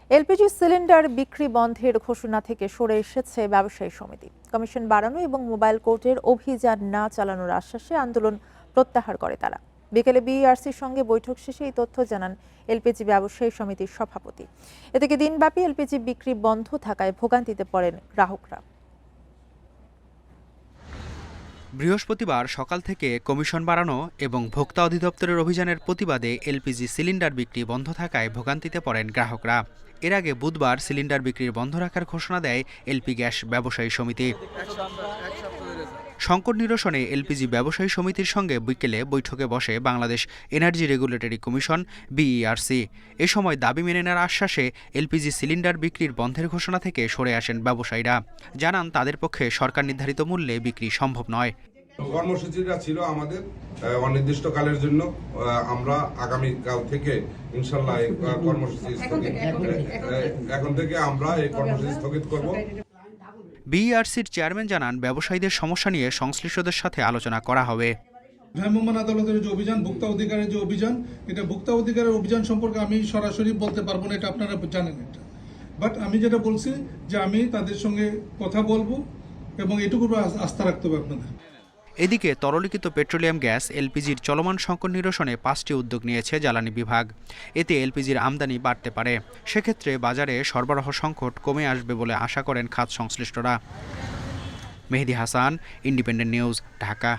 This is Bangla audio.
এলপিজি সিলিন্ডার বিক্রি বন্ধের ঘোষণা থেকে সরে এসেছে ব্যবসায়ী সমিতি। কমিশন বাড়ানো এবং মোবাইল কোর্টের অভিযান না চালানোর আশ্বাসে আন্দোলন প্রত্যাহার করে তারা। বিকেলে বিইআরসির সঙ্গে বৈঠক শেষে এই তথ্য জানান এলপিজি ব্যবসায়ী সমিতির সভাপতি। এদিকে দিনব্যাপী এলপিজি বিক্রি বন্ধ থাকায় ভোগান্তিতে পড়েন গ্রাহকরা। বৃহস্পতিবার সকাল থেকে কমিশন বাড়ানো এবং ভোক্তা অধিদপ্তরের অভিযানের প্রতিবাদে এলপিজি সিলিন্ডার বিক্রি বন্ধ থাকায় ভোগান্তিতে পড়েন গ্রাহকরা। এর আগে বুধবার সিলিন্ডার বিক্রির বন্ধ রাখার ঘোষণা দেয় এলপি গ্যাস ব্যবসায়ী সমিতি। সংকট নিরসনে এলপিজি ব্যবসায়ী সমিতির সঙ্গে বিকেলে বৈঠকে বসে Bangladesh energy regulatory commission BERC. এ সময় দাবি মেনে নেওয়ার আশ্বাসে এলপিজি সিলিন্ডার বিক্রির বন্ধের ঘোষণা থেকে সরে আসেন ব্যবসায়ীরা। জানান তাদের পক্ষে সরকার নির্ধারিত মূল্যে বিক্রি সম্ভব নয়। কর্মসূচিটা ছিল আমাদের অনির্দিষ্টকালের জন্য। আমরা আগামীকাল থেকে ইনশাল্লাহ এই কর্মসূচি এখন থেকে আমরা এই কর্মসূচি স্থগিত করব। বিইআরসির চেয়ারম্যান জানান ব্যবসায়ীদের সমস্যা নিয়ে সংশ্লিষ্টদের সাথে আলোচনা করা হবে। ভ্রাম্যমাণ আদালতের যে অভিযান, ভোক্তা অধিকারের যে অভিযান, এটা ভোক্তা অধিকারের অভিযান সম্পর্কে আমি সরাসরি বলতে পারবো না, এটা আপনারা জানেন। এটা বাট আমি যেটা বলছি যে আমি তাদের সঙ্গে কথা বলবো এবং এটুকু আস্থা রাখতে হবে আপনাদের। এদিকে তরলীকৃত পেট্রোলিয়াম গ্যাস এলপিজির চলমান সংকট নিরসনে 5টি উদ্যোগ নিয়েছে জ্বালানি বিভাগ। এতে এলপিজির আমদানি বাড়তে পারে। সেক্ষেত্রে বাজারে সরবরাহ সংকট কমে আসবে বলে আশা করেন খাত সংশ্লিষ্টরা। মেহেদী হাসান, ইন্ডিপেন্ডেন্ট নিউজ, ঢাকা।